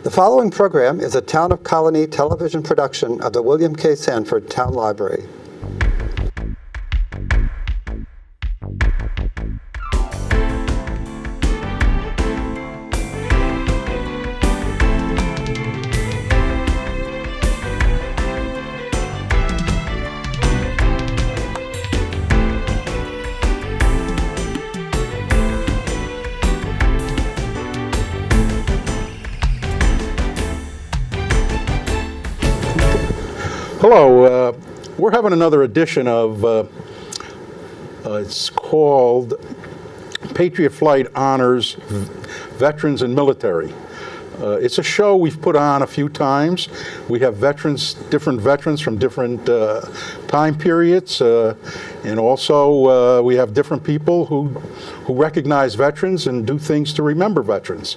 The following program is a Town of Colonie television production of the William K. Sanford Town Library. Hello, we're having another edition of, it's called Patriot Flight Honors Veterans and Military. It's a show we've put on a few times. We have veterans, different veterans from different time periods, and also we have different people who recognize veterans and do things to remember veterans.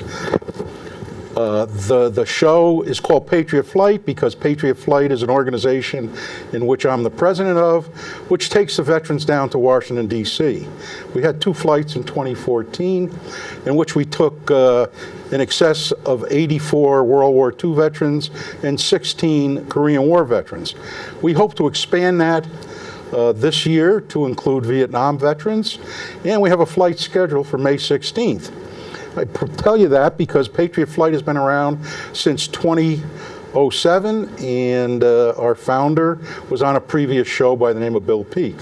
The show is called Patriot Flight because Patriot Flight is an organization in which I'm the president of, which takes the veterans down to Washington, D.C. We had 2 flights in 2014 in which we took in excess of 84 World War II veterans and 16 Korean War veterans. We hope to expand that this year to include Vietnam veterans, and we have a flight scheduled for May 16th. I tell you that because Patriot Flight has been around since 2007, and our founder was on a previous show by the name of Bill Peak.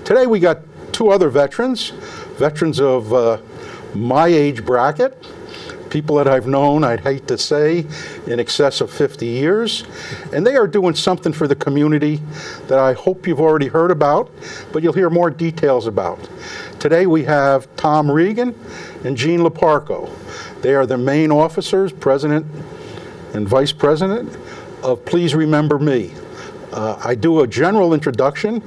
Today we got 2 other veterans of my age bracket, people that I've known, I'd hate to say, in excess of 50 years, and they are doing something for the community that I hope you've already heard about, but you'll hear more details about. Today we have Tom Regan and Jean Loparco. They are the main officers, president and vice president of Please Remember Me. I do a general introduction,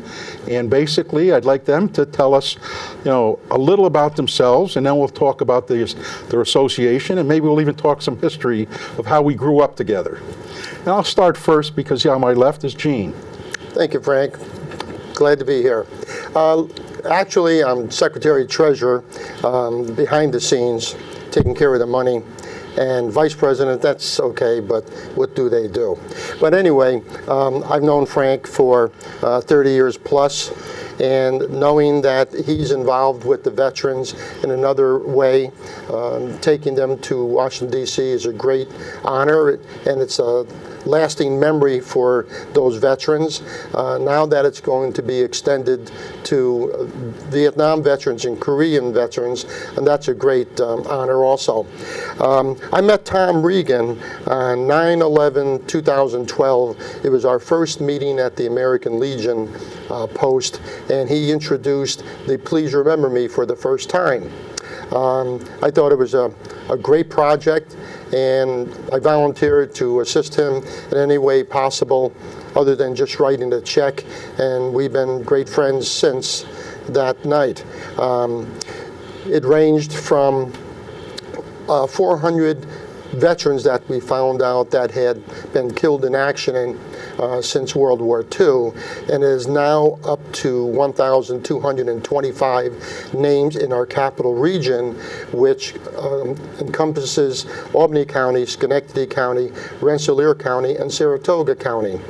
and basically I'd like them to tell us, a little about themselves, and then we'll talk about their association, and maybe we'll even talk some history of how we grew up together. And I'll start first because on my left is Jean. Thank you, Frank. Glad to be here. Actually, I'm Secretary-Treasurer, behind the scenes, taking care of the money. And Vice President, that's okay, but what do they do? But anyway, I've known Frank for 30 years plus, and knowing that he's involved with the veterans in another way, taking them to Washington, D.C. is a great honor, and it's a lasting memory for those veterans. Now that it's going to be extended to Vietnam veterans and Korean veterans, and that's a great honor also. I met Tom Regan on 9/11/2012. It was our first meeting at the American Legion post, and he introduced the Please Remember Me for the first time. I thought it was a great project, and I volunteered to assist him in any way possible other than just writing a check, and we've been great friends since that night. It ranged from 400 veterans that we found out that had been killed in action since World War II, and is now up to 1,225 names in our capital region, which encompasses Albany County, Schenectady County, Rensselaer County, and Saratoga County.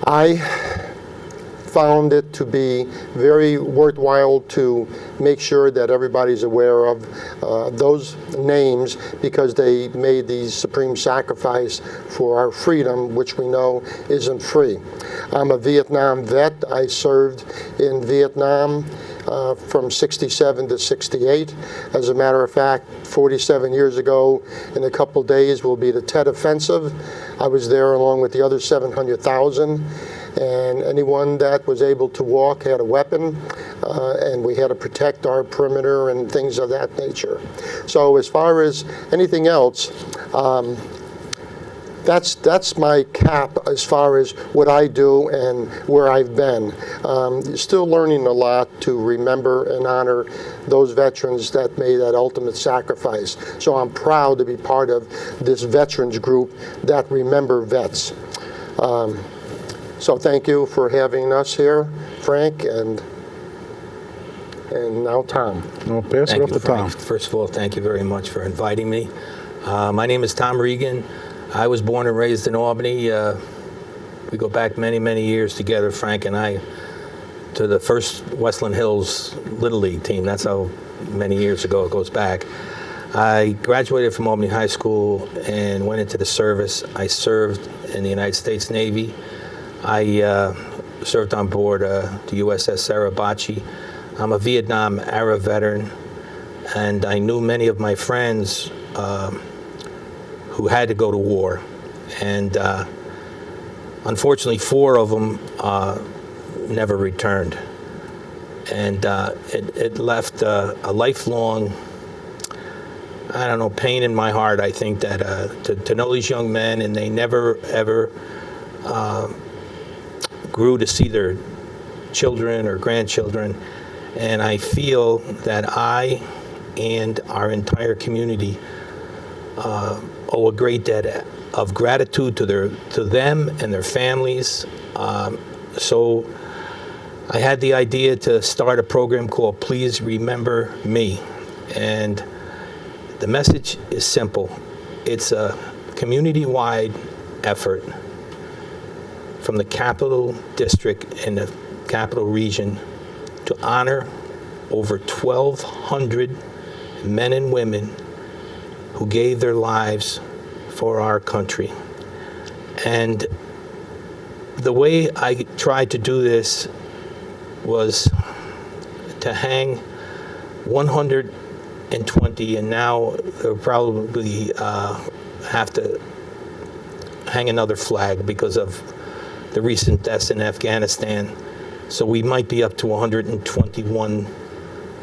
I found it to be very worthwhile to make sure that everybody's aware of those names, because they made the supreme sacrifice for our freedom, which we know isn't free. I'm a Vietnam vet. I served in Vietnam from 67 to 68. As a matter of fact, 47 years ago, in a couple days, will be the Tet Offensive. I was there along with the other 700,000. And anyone that was able to walk had a weapon, and we had to protect our perimeter and things of that nature. So as far as anything else, that's my cap as far as what I do and where I've been. Still learning a lot to remember and honor those veterans that made that ultimate sacrifice. So I'm proud to be part of this veterans group that remember vets. So thank you for having us here, Frank, and now Tom. I'll pass it off to Tom. First of all, thank you very much for inviting me. My name is Tom Regan. I was born and raised in Albany. We go back many, many years together, Frank and I, to the first Westland Hills Little League team. That's how many years ago it goes back. I graduated from Albany High School and went into the service. I served in the United States Navy. I served on board the USS Sarabachi. I'm a Vietnam-era veteran, and I knew many of my friends who had to go to war. And unfortunately, 4 of them never returned. And it left a lifelong, I don't know, pain in my heart, I think, that to know these young men, and they never, ever grew to see their children or grandchildren. And I feel that I and our entire community owe a great debt of gratitude to them and their families. So I had the idea to start a program called Please Remember Me. And the message is simple. It's a community-wide effort from the Capital District and the Capital Region to honor over 1,200 men and women who gave their lives for our country. And the way I tried to do this was to hang 120, and now they'll probably have to hang another flag because of the recent deaths in Afghanistan. So we might be up to 121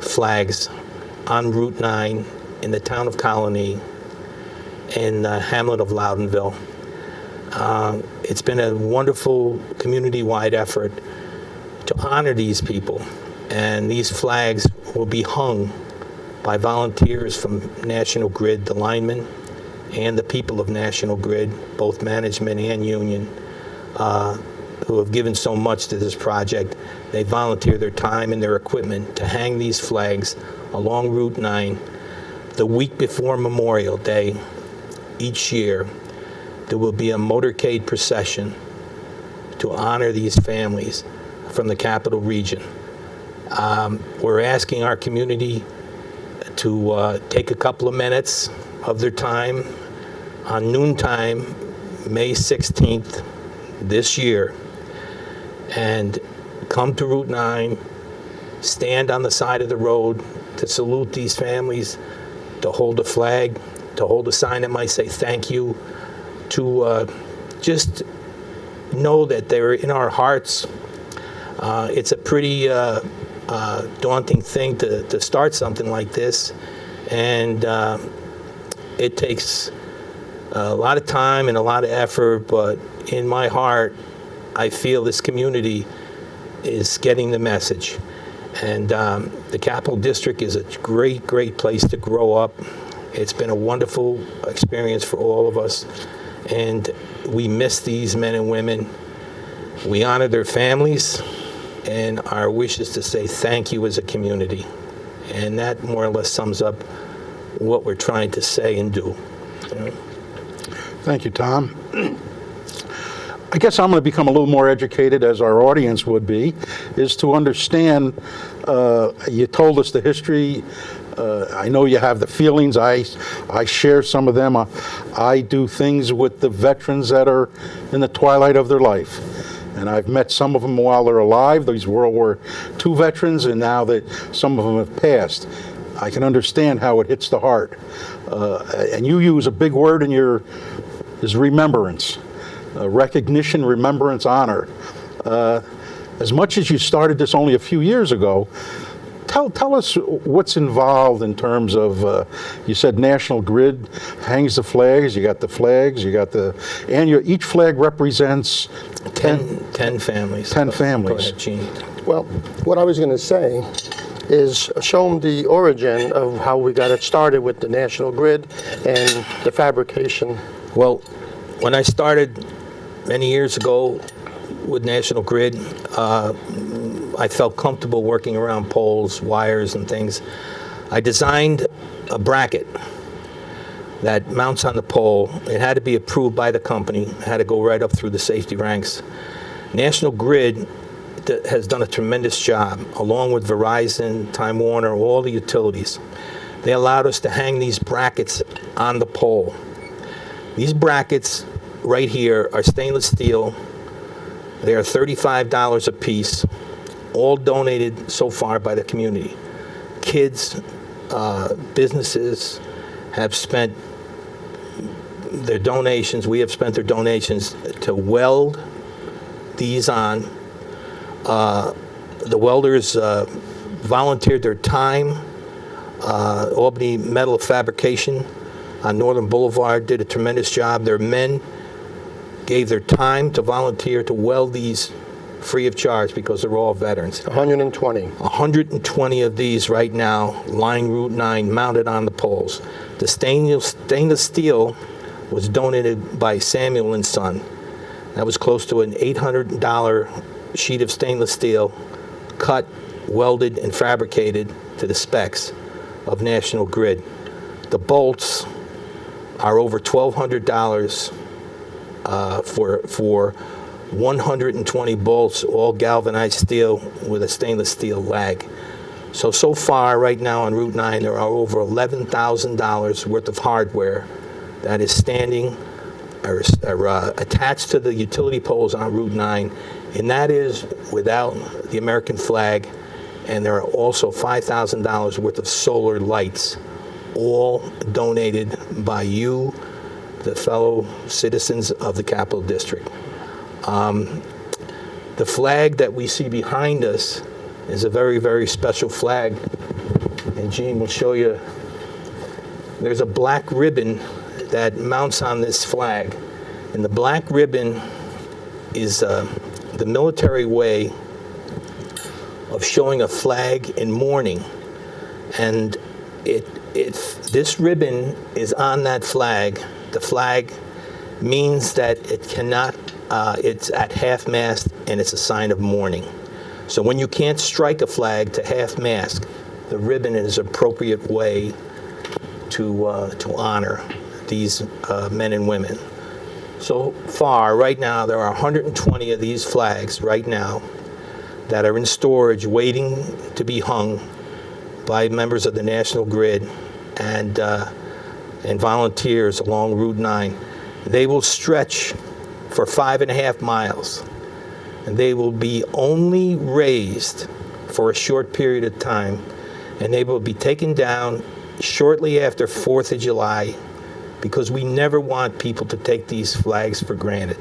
flags on Route 9 in the town of Colonie, in the hamlet of Loudonville. It's been a wonderful community-wide effort to honor these people. And these flags will be hung by volunteers from National Grid, the linemen, and the people of National Grid, both management and union, who have given so much to this project. They volunteer their time and their equipment to hang these flags along Route 9 the week before Memorial Day. Each year, there will be a motorcade procession to honor these families from the Capital Region. We're asking our community to take a couple of minutes of their time on noontime, May 16th this year, and come to Route 9, stand on the side of the road to salute these families, to hold a flag, to hold a sign that might say thank you, to just know that they're in our hearts. It's a pretty daunting thing to start something like this, and it takes a lot of time and a lot of effort, but in my heart, I feel this community is getting the message. And the Capital District is a great, great place to grow up. It's been a wonderful experience for all of us, and we miss these men and women. We honor their families, and our wish is to say thank you as a community. And that more or less sums up what we're trying to say and do. Thank you, Tom. I guess I'm going to become a little more educated, as our audience would be, is to understand, you told us the history. I know you have the feelings. I share some of them. I do things with the veterans that are in the twilight of their life. And I've met some of them while they're alive, these World War II veterans, and now that some of them have passed. I can understand how it hits the heart. And you use a big word in is remembrance. Recognition, remembrance, honor. As much as you started this only a few years ago, tell us what's involved in terms of, you said National Grid hangs the flags, you got the flags, you got each flag represents 10 families. 10 families. Go ahead, Gene. Well, what I was going to say is show them the origin of how we got it started with the National Grid and the fabrication. Well, when I started many years ago with National Grid, I felt comfortable working around poles, wires, and things. I designed a bracket that mounts on the pole. It had to be approved by the company. It had to go right up through the safety ranks. National Grid has done a tremendous job, along with Verizon, Time Warner, all the utilities. They allowed us to hang these brackets on the pole. These brackets right here are stainless steel. They are $35 a piece, all donated so far by the community. Kids, businesses have spent their donations, we have spent their donations to weld these on. The welders volunteered their time. Albany Metal Fabrication on Northern Boulevard did a tremendous job. Their men gave their time to volunteer to weld these free of charge because they're all veterans. 120. 120 of these right now lining Route 9 mounted on the poles. The stainless steel was donated by Samuel and Son. That was close to an $800 sheet of stainless steel, cut, welded, and fabricated to the specs of National Grid. The bolts are over $1,200 for 120 bolts, all galvanized steel with a stainless steel lag. So far, right now on Route 9, there are over $11,000 worth of hardware that is standing or attached to the utility poles on Route 9, and that is without the American flag. And there are also $5,000 worth of solar lights, all donated by you, the fellow citizens of the Capital District. The flag that we see behind us is a very, very special flag. And Gene will show you. There's a black ribbon that mounts on this flag. And the black ribbon is the military way of showing a flag in mourning. And this ribbon is on that flag. The flag means that it cannot, it's at half-mast, and it's a sign of mourning. So when you can't strike a flag to half-mast, the ribbon is an appropriate way to honor these men and women. So far, right now, there are 120 of these flags right now that are in storage waiting to be hung by members of the National Grid and volunteers along Route 9. They will stretch for 5.5 miles, and they will be only raised for a short period of time, and they will be taken down shortly after 4th of July, because we never want people to take these flags for granted.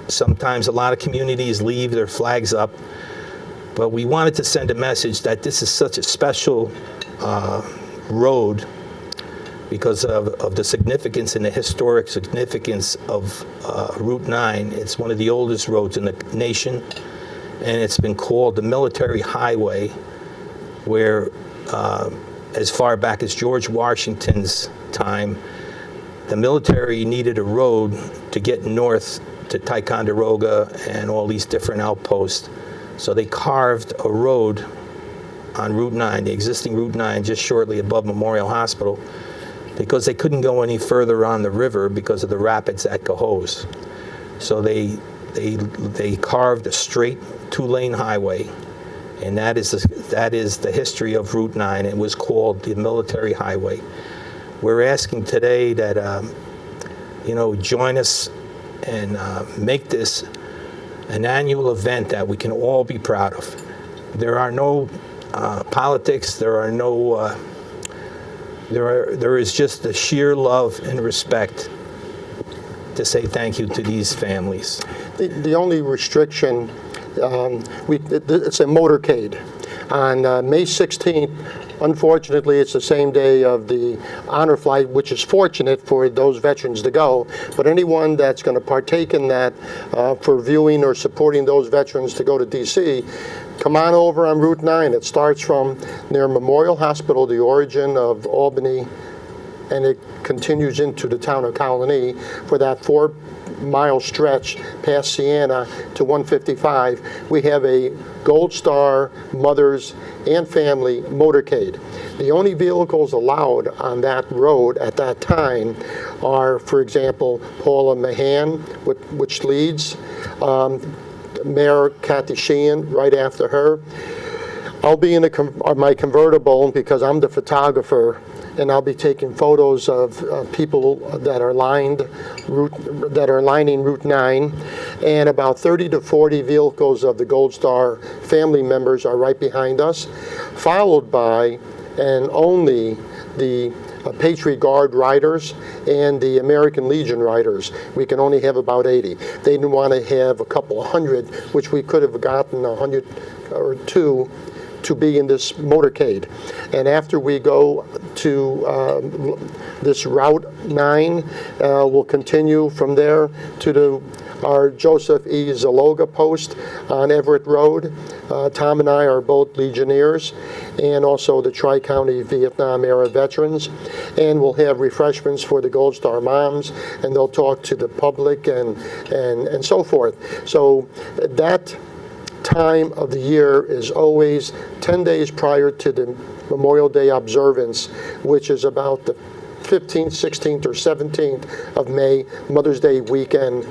Sometimes a lot of communities leave their flags up, but we wanted to send a message that this is such a special road because of the significance and the historic significance of Route 9. It's one of the oldest roads in the nation, and it's been called the military highway, where as far back as George Washington's time, the military needed a road to get north to Ticonderoga and all these different outposts. So they carved a road on Route 9, the existing Route 9, just shortly above Memorial Hospital, because they couldn't go any further on the river because of the rapids at Cohoes. So they carved a straight 2-lane highway, and that is the history of Route 9. It was called the military highway. We're asking today that join us and make this an annual event that we can all be proud of. There are no politics. There is just the sheer love and respect to say thank you to these families. The only restriction, it's a motorcade. On May 16th, unfortunately, it's the same day of the honor flight, which is fortunate for those veterans to go. But anyone that's going to partake in that for viewing or supporting those veterans to go to D.C., come on over on Route 9. It starts from near Memorial Hospital, the origin of Albany, and it continues into the town of Colonie for that mile stretch past Siena to 155, we have a Gold Star Mothers and Family motorcade. The only vehicles allowed on that road at that time are, for example, Paula Mahan, which leads, Mayor Kathy Sheehan right after her. I'll be in my convertible because I'm the photographer, and I'll be taking photos of people that are lining Route 9, and about 30 to 40 vehicles of the Gold Star family members are right behind us, followed by and only the Patriot Guard riders and the American Legion riders. We can only have about 80. They didn't want to have a couple hundred, which we could have gotten 100 or two to be in this motorcade. And after we go to this Route 9, we'll continue from there to our Joseph E. Zaloga post on Everett Road. Tom and I are both Legionnaires, and also the Tri-County Vietnam-era veterans. And we'll have refreshments for the Gold Star moms, and they'll talk to the public and so forth. So that time of the year is always 10 days prior to the Memorial Day observance, which is about the 15th, 16th, or 17th of May, Mother's Day weekend.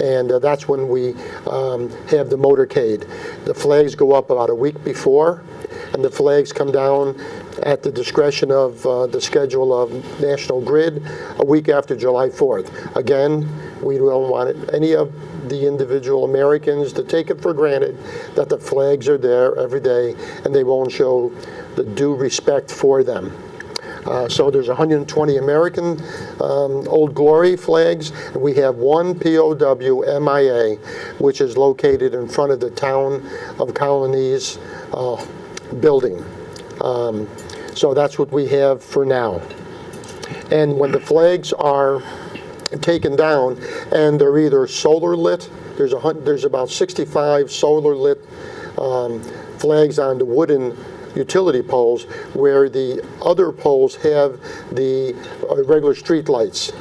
And that's when we have the motorcade. The flags go up about a week before, and the flags come down at the discretion of the schedule of National Grid a week after July 4th. Again, we don't want any of the individual Americans to take it for granted that the flags are there every day and they won't show the due respect for them. So there's 120 American Old Glory flags, and we have one POW MIA, which is located in front of the town of Colonie's building. So that's what we have for now. And when the flags are taken down, and they're either solar lit, there's about 65 solar lit flags on the wooden utility poles, where the other poles have the regular street lights.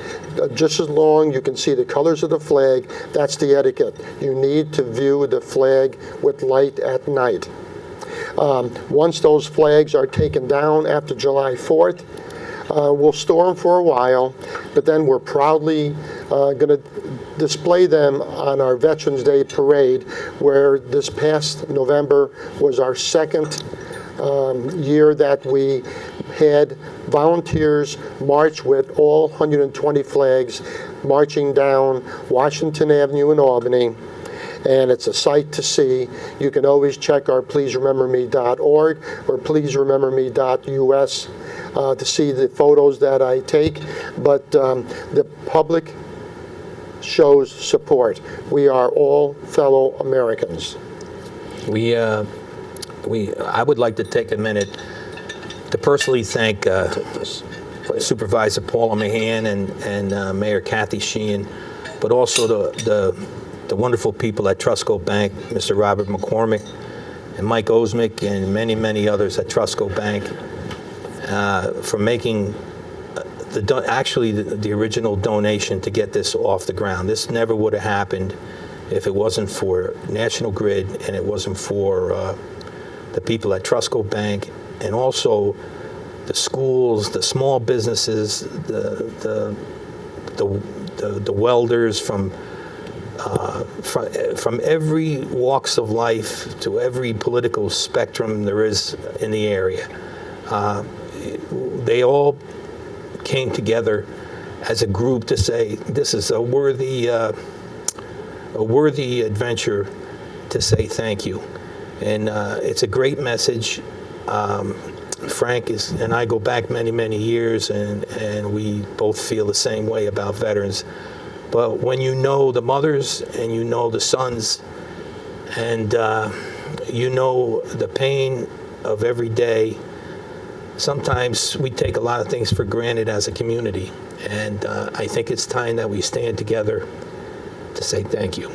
Just as long you can see the colors of the flag, that's the etiquette. You need to view the flag with light at night. Once those flags are taken down after July 4th, we'll store them for a while, but then we're proudly going to display them on our Veterans Day parade, where this past November was our second year that we had volunteers march with all 120 flags marching down Washington Avenue in Albany. And it's a sight to see. You can always check our pleaserememberme.org or pleaserememberme.us to see the photos that I take. But the public shows support. We are all fellow Americans. I would like to take a minute to personally thank Supervisor Paula Mahan and Mayor Kathy Sheehan, but also the wonderful people at Trustco Bank, Mr. Robert McCormick and Mike Osmick and many, many others at Trustco Bank for making the original donation to get this off the ground. This never would have happened if it wasn't for National Grid and it wasn't for the people at Trustco Bank, and also the schools, the small businesses, the welders from every walks of life to every political spectrum there is in the area. They all came together as a group to say this is a worthy adventure to say thank you. And it's a great message. Frank and I go back many, many years, and we both feel the same way about veterans. But when you know the mothers and you know the sons and you know the pain of every day, sometimes we take a lot of things for granted as a community. And I think it's time that we stand together to say thank you.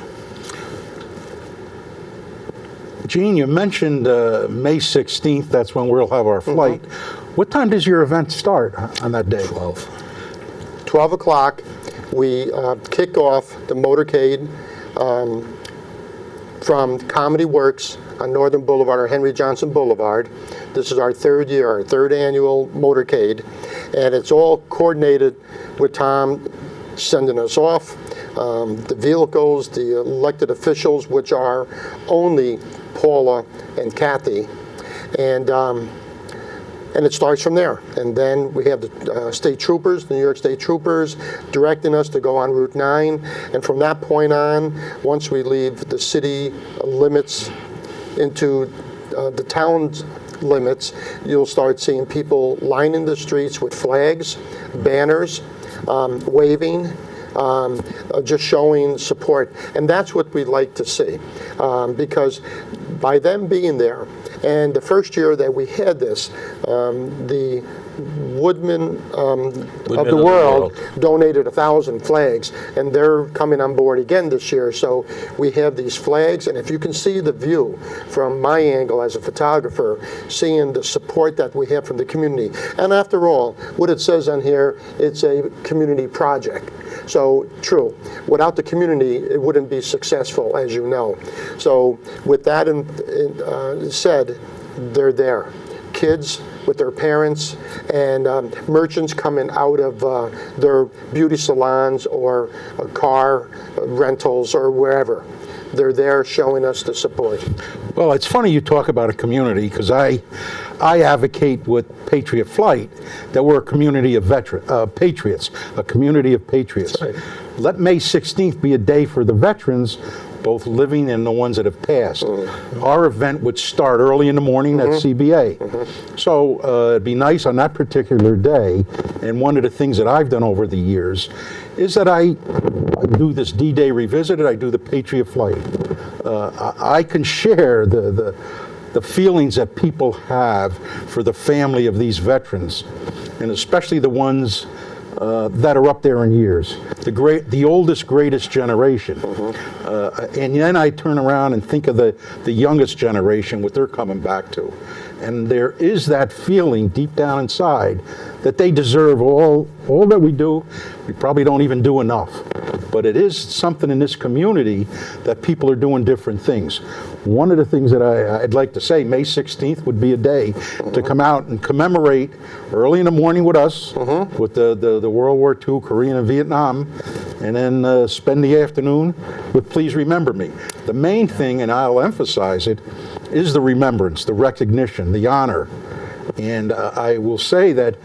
Gene, you mentioned May 16th. That's when we'll have our flight. What time does your event start on that day? 12 o'clock. we kick off the motorcade from Comedy Works on Northern Boulevard, or Henry Johnson Boulevard. This is our third year, our third annual motorcade, and it's all coordinated with Tom sending us off. The vehicles, the elected officials, which are only Paula and Kathy, and it starts from there. And then we have the state troopers, the New York State Troopers, directing us to go on Route 9. And from that point on, once we leave the city limits into the town's limits, you'll start seeing people lining the streets with flags, banners, waving, just showing support. And that's what we'd like to see, because by them being there, and the first year that we had this, the Woodmen of the World donated 1,000 flags, and they're coming on board again this year. So we have these flags, and if you can see the view from my angle as a photographer, seeing the support that we have from the community. And after all, what it says on here, it's a community project. So true, without the community, it wouldn't be successful, as you know. So with that said, they're there. Kids with their parents, and merchants coming out of their beauty salons or car rentals or wherever. They're there showing us the support. Well, it's funny you talk about a community, because I advocate with Patriot Flight that we're a community of patriots, a community of patriots. Right. Let May 16th be a day for the veterans, both living and the ones that have passed. Our event would start early in the morning at CBA. So it'd be nice on that particular day, and one of the things that I've done over the years is that I do this D-Day Revisited, I do the Patriot Flight. I can share the feelings that people have for the family of these veterans, and especially the ones that are up there in years, the oldest, greatest generation. And then I turn around and think of the youngest generation, what they're coming back to. And there is that feeling deep down inside that they deserve all that we do. We probably don't even do enough. But it is something in this community that people are doing different things. One of the things that I'd like to say, May 16th would be a day to come out and commemorate early in the morning with us, with the World War II, Korea and Vietnam, and then spend the afternoon with Please Remember Me. The main thing, and I'll emphasize it, is the remembrance, the recognition, the honor. And I will say that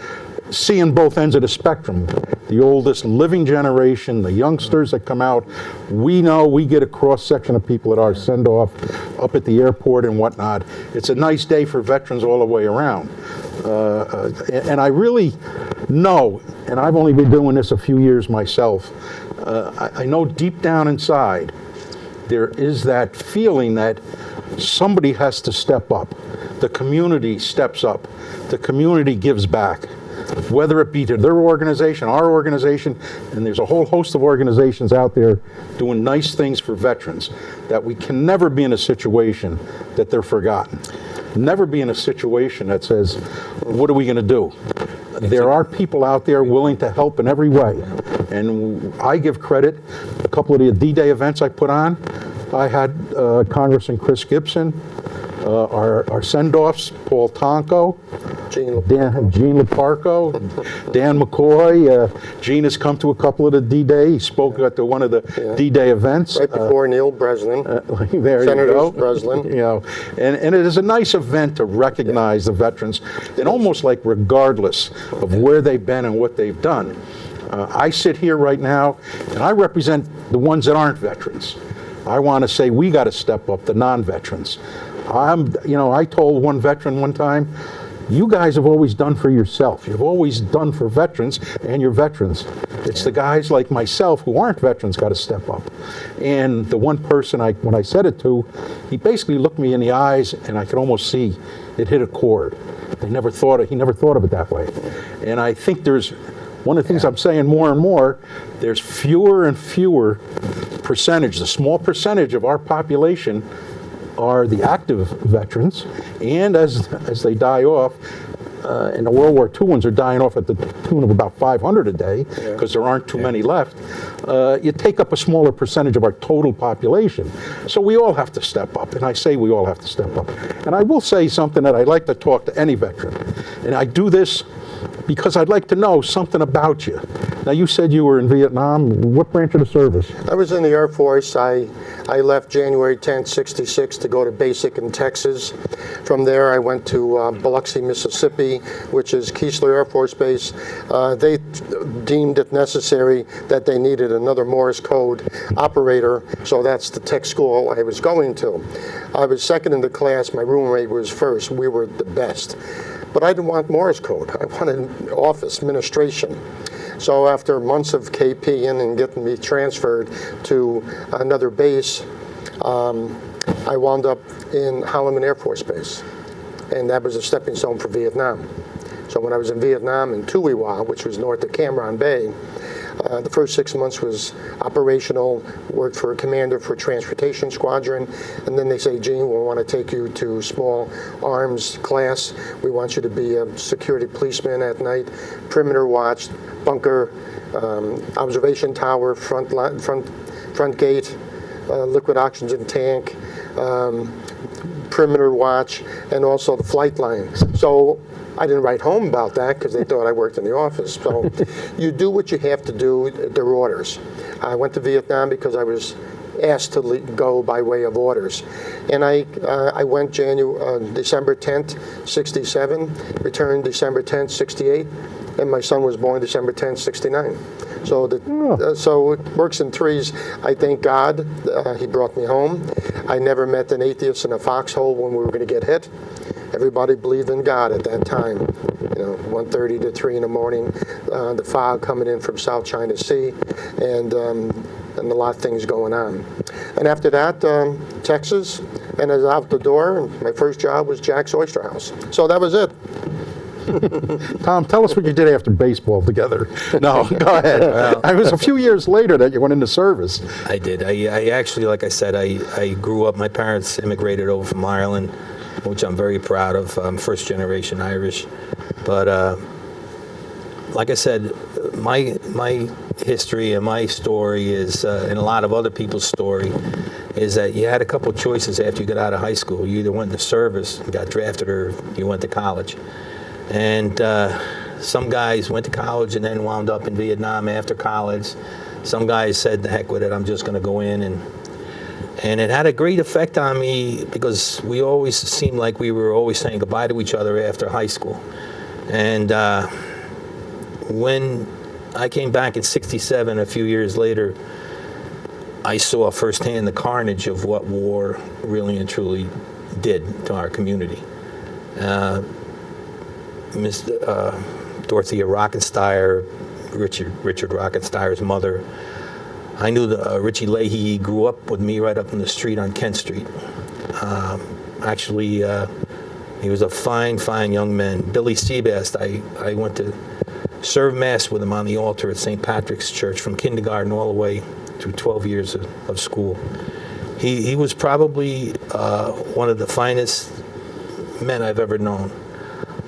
seeing both ends of the spectrum, the oldest living generation, the youngsters that come out, we know we get a cross-section of people at our send-off up at the airport and whatnot. It's a nice day for veterans all the way around. And I really know, and I've only been doing this a few years myself, I know deep down inside there is that feeling that somebody has to step up. The community steps up. The community gives back, whether it be to their organization, our organization, and there's a whole host of organizations out there doing nice things for veterans, that we can never be in a situation that they're forgotten. Never be in a situation that says, what are we going to do? There are people out there willing to help in every way. And I give credit, a couple of the D-Day events I put on, I had Congressman Chris Gibson, our send-offs, Paul Tonko, Gene Loparco, Dan McCoy. Gene has come to a couple of the D-Day. He spoke at one of the D-Day events. Right before Neil Breslin. There Senator you go. Breslin. You know, and it is a nice event to recognize the veterans, and almost like regardless of where they've been and what they've done. I sit here right now, and I represent the ones that aren't veterans. I want to say we got to step up, the non-veterans. I told one veteran one time, you guys have always done for yourself. You've always done for veterans and your veterans. It's the guys like myself who aren't veterans got to step up. And the one person when I said it to, he basically looked me in the eyes, and I could almost see it hit a chord. He never thought of it that way. And I think there's one of the things I'm saying more and more, there's fewer and fewer percentage, the small percentage of our population are the active veterans, and as they die off, and the World War II ones are dying off at the tune of about 500 a day because there aren't too many left. You take up a smaller percentage of our total population. So we all have to step up, and I say we all have to step up. And I will say something that I'd like to talk to any veteran, and I do this because I'd like to know something about you. Now, you said you were in Vietnam. What branch of the service? I was in the Air Force. I left January 10th, 66 to go to basic in Texas. From there, I went to Biloxi, Mississippi, which is Keesler Air Force Base. They deemed it necessary that they needed another Morse code operator, so that's the tech school I was going to. I was second in the class. My roommate was first. We were the best. But I didn't want Morse code. I wanted office administration. So after months of KPing and getting me transferred to another base, I wound up in Holloman Air Force Base. And that was a stepping stone for Vietnam. So when I was in Vietnam in Tui Wa, which was north of Cam Ranh Bay, the first 6 months was operational, worked for a commander for Transportation Squadron, and then they say, Gene, we want to take you to small arms class. We want you to be a security policeman at night, perimeter watch, bunker, observation tower, front gate, liquid oxygen tank, perimeter watch, and also the flight line. So I didn't write home about that because they thought I worked in the office. So you do what you have to do, their orders. I went to Vietnam because I was asked to go by way of orders. And I went December 10th, 67, returned December 10th, 68, and my son was born December 10th, 69. So so it works in threes. I thank God he brought me home. I never met an atheist in a foxhole when we were going to get hit. Everybody believed in God at that time. 1:30 to 3 in the morning, the fog coming in from South China Sea, and a lot of things going on. And after that, Texas, and I was out the door. My first job was Jack's Oyster House. So that was it. Tom, tell us what you did after baseball together. No, go ahead. It was a few years later that you went into service. I did. I actually, like I said, I grew up, my parents immigrated over from Ireland, which I'm very proud of. I'm first generation Irish. But like I said, my history and my story is, and a lot of other people's story, is that you had a couple of choices after you got out of high school. You either went into service and got drafted, or you went to college. And some guys went to college and then wound up in Vietnam after college. Some guys said, the heck with it, I'm just going to go in. And it had a great effect on me because we always seemed like we were always saying goodbye to each other after high school. And when I came back in 67, a few years later, I saw firsthand the carnage of what war really and truly did to our community. Miss Dorothea Rockensteyer, Richard Rockensteyer's mother. I knew that Richie Leahy grew up with me right up in the street on Kent Street. Actually, he was a fine, fine young man. Billy Seabass, I went to serve Mass with him on the altar at St. Patrick's Church from kindergarten all the way through 12 years of school. He was probably one of the finest men I've ever known.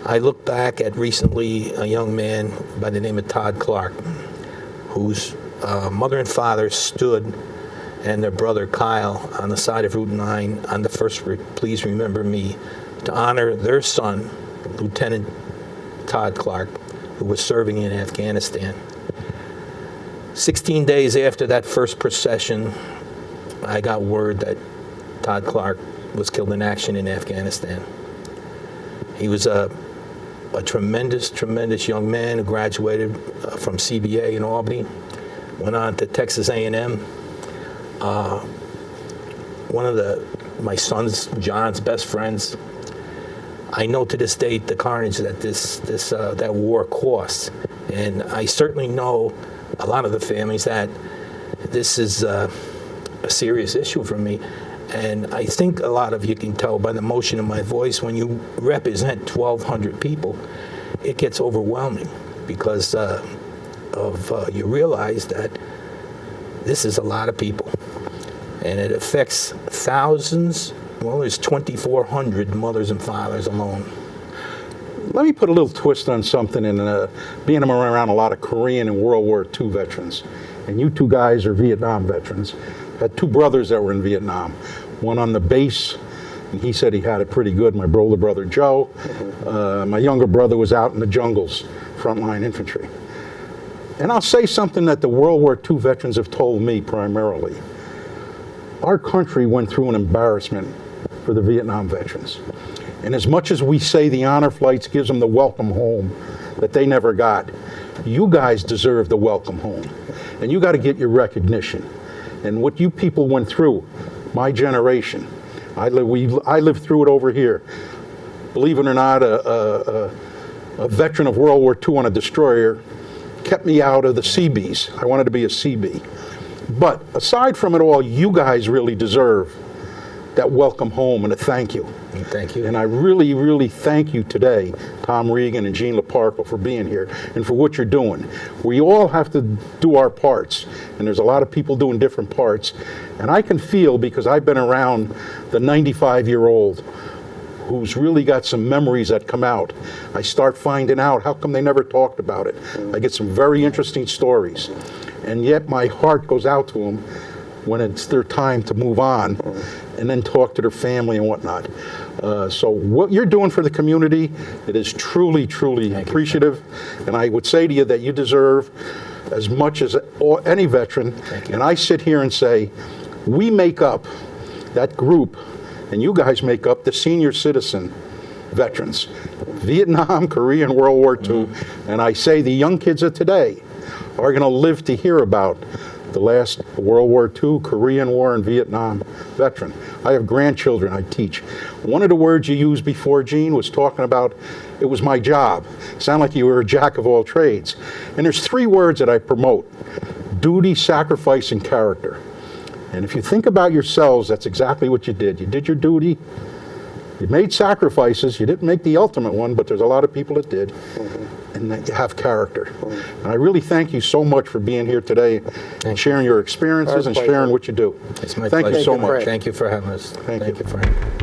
I look back at recently a young man by the name of Todd Clark, whose mother and father stood, and their brother Kyle, on the side of Route 9 on the first Please Remember Me, to honor their son, Lieutenant Todd Clark, who was serving in Afghanistan. 16 days after that first procession, I got word that Todd Clark was killed in action in Afghanistan. He was a tremendous, tremendous young man who graduated from CBA in Albany, went on to Texas A&M. One of my son's, John's, best friends. I know to this date the carnage that that war cost, and I certainly know a lot of the families that this is a serious issue for me. And I think a lot of you can tell by the motion of my voice, when you represent 1,200 people, it gets overwhelming because you realize that this is a lot of people. And it affects thousands. Well, there's 2,400 mothers and fathers alone. Let me put a little twist on something, and being around a lot of Korean and World War II veterans, and you two guys are Vietnam veterans. Had two brothers that were in Vietnam, one on the base, and he said he had it pretty good, my older brother Joe. My younger brother was out in the jungles, frontline infantry. And I'll say something that the World War II veterans have told me primarily. Our country went through an embarrassment for the Vietnam veterans. And as much as we say the honor flights gives them the welcome home that they never got, you guys deserve the welcome home. And you got to get your recognition. And what you people went through, my generation, I lived through it over here. Believe it or not, a veteran of World War II on a destroyer kept me out of the Seabees. I wanted to be a Seabee. But aside from it all, you guys really deserve that welcome home and a thank you. Thank you. And I really, really thank you today, Tom Regan and Gene Loparco, for being here and for what you're doing. We all have to do our parts, and there's a lot of people doing different parts. And I can feel, because I've been around the 95-year-old who's really got some memories that come out. I start finding out how come they never talked about it. I get some very interesting stories. And yet my heart goes out to them when it's their time to move on and then talk to their family and whatnot. So what you're doing for the community, it is truly, truly appreciative. And I would say to you that you deserve as much as any veteran. And I sit here and say, we make up that group, and you guys make up the senior citizen veterans, Vietnam, Korea, and World War II. And I say the young kids of today are going to live to hear about the last World War II, Korean War, and Vietnam veteran. I have grandchildren I teach. One of the words you used before, Gene, was talking about it was my job. Sound like you were a jack of all trades. And there's three words that I promote: duty, sacrifice, and character. And if you think about yourselves, that's exactly what you did. You did your duty. You made sacrifices. You didn't make the ultimate one, but there's a lot of people that did. And that you have character. And I really thank you so much for being here today and sharing your experiences and sharing what you do. It's my Thank pleasure. you so much. Thank you for having us. Thank you. For having us.